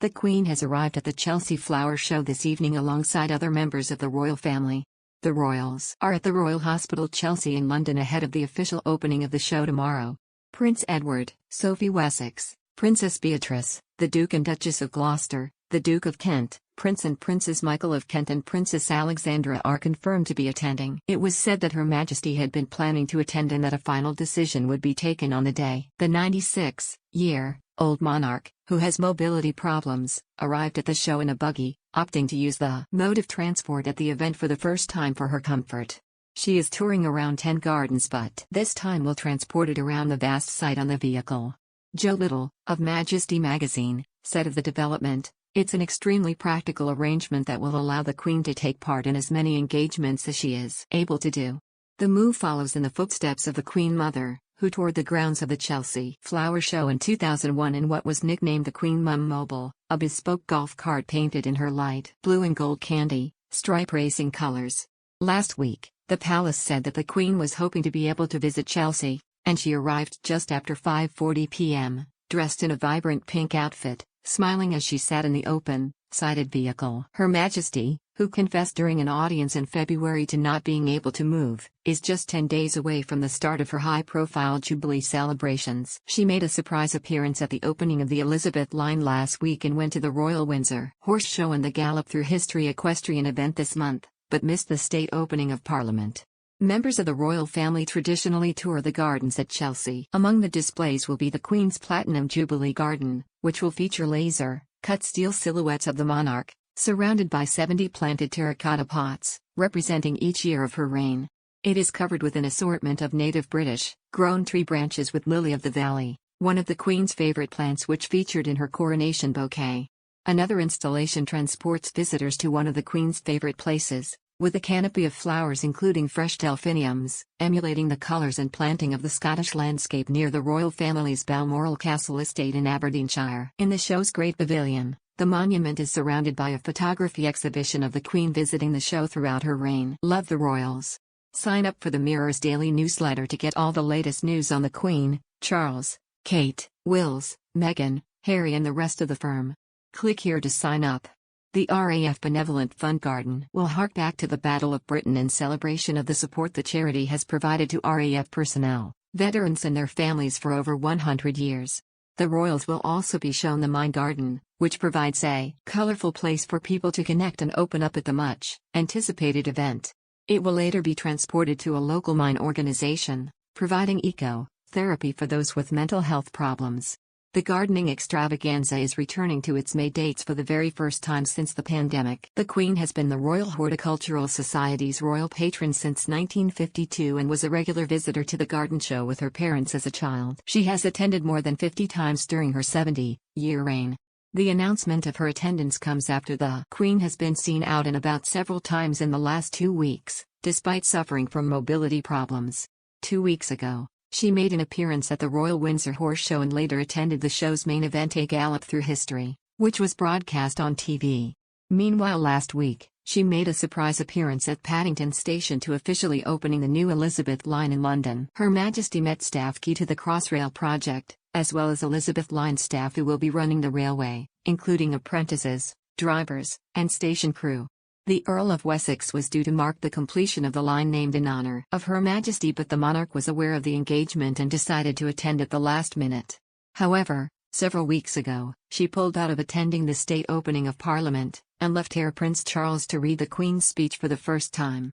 The Queen has arrived at the Chelsea Flower Show this evening alongside other members of the royal family. The royals are at the Royal Hospital Chelsea in London ahead of the official opening of the show tomorrow. Prince Edward, Sophie Wessex, Princess Beatrice, the Duke and Duchess of Gloucester, the Duke of Kent, Prince and Princess Michael of Kent and Princess Alexandra are confirmed to be attending. It was said that Her Majesty had been planning to attend and that a final decision would be taken on the day. The 96-year-old monarch, who has mobility problems, arrived at the show in a buggy, opting to use the mode of transport at the event for the first time for her comfort. She is touring around 10 gardens but this time will transport it around the vast site on the vehicle. Joe Little, of Majesty magazine, said of the development, "It's an extremely practical arrangement that will allow the Queen to take part in as many engagements as she is able to do." The move follows in the footsteps of the Queen Mother, who toured the grounds of the Chelsea Flower Show in 2001 in what was nicknamed the Queen Mum Mobile, a bespoke golf cart painted in her light blue and gold candy stripe racing colors. Last week, the palace said that the Queen was hoping to be able to visit Chelsea, and she arrived just after 5:40 p.m., dressed in a vibrant pink outfit, smiling as she sat in the open-sided vehicle. Her Majesty, who confessed during an audience in February to not being able to move, is just 10 days away from the start of her high-profile Jubilee celebrations. She made a surprise appearance at the opening of the Elizabeth Line last week and went to the Royal Windsor Horse Show and the Gallop Through History equestrian event this month, but missed the state opening of Parliament. Members of the royal family traditionally tour the gardens at Chelsea. Among the displays will be the Queen's Platinum Jubilee Garden, which will feature laser-cut steel silhouettes of the monarch, surrounded by 70 planted terracotta pots, representing each year of her reign. It is covered with an assortment of native British-grown tree branches with lily of the valley, one of the Queen's favorite plants which featured in her coronation bouquet. Another installation transports visitors to one of the Queen's favorite places, with a canopy of flowers including fresh delphiniums, emulating the colours and planting of the Scottish landscape near the royal family's Balmoral Castle estate in Aberdeenshire. In the show's Great Pavilion, the monument is surrounded by a photography exhibition of the Queen visiting the show throughout her reign. Love the royals. Sign up for the Mirror's daily newsletter to get all the latest news on the Queen, Charles, Kate, Wills, Meghan, Harry and the rest of the firm. Click here to sign up. The RAF Benevolent Fund Garden will hark back to the Battle of Britain in celebration of the support the charity has provided to RAF personnel, veterans and their families for over 100 years. The royals will also be shown the Mine Garden, which provides a colorful place for people to connect and open up at the much-anticipated event. It will later be transported to a local mine organization, providing eco-therapy for those with mental health problems. The gardening extravaganza is returning to its May dates for the very first time since the pandemic. The Queen has been the Royal Horticultural Society's royal patron since 1952 and was a regular visitor to the garden show with her parents as a child. She has attended more than 50 times during her 70-year reign. The announcement of her attendance comes after the Queen has been seen out and about several times in the last 2 weeks, despite suffering from mobility problems. 2 weeks ago, she made an appearance at the Royal Windsor Horse Show and later attended the show's main event, A Gallop Through History, which was broadcast on TV. Meanwhile, last week, she made a surprise appearance at Paddington Station to officially opening the new Elizabeth Line in London. Her Majesty met staff key to the Crossrail project, as well as Elizabeth Line staff who will be running the railway, including apprentices, drivers, and station crew. The Earl of Wessex was due to mark the completion of the line named in honor of Her Majesty, but the monarch was aware of the engagement and decided to attend at the last minute. However, several weeks ago, she pulled out of attending the state opening of Parliament, and left Heir Prince Charles to read the Queen's speech for the first time.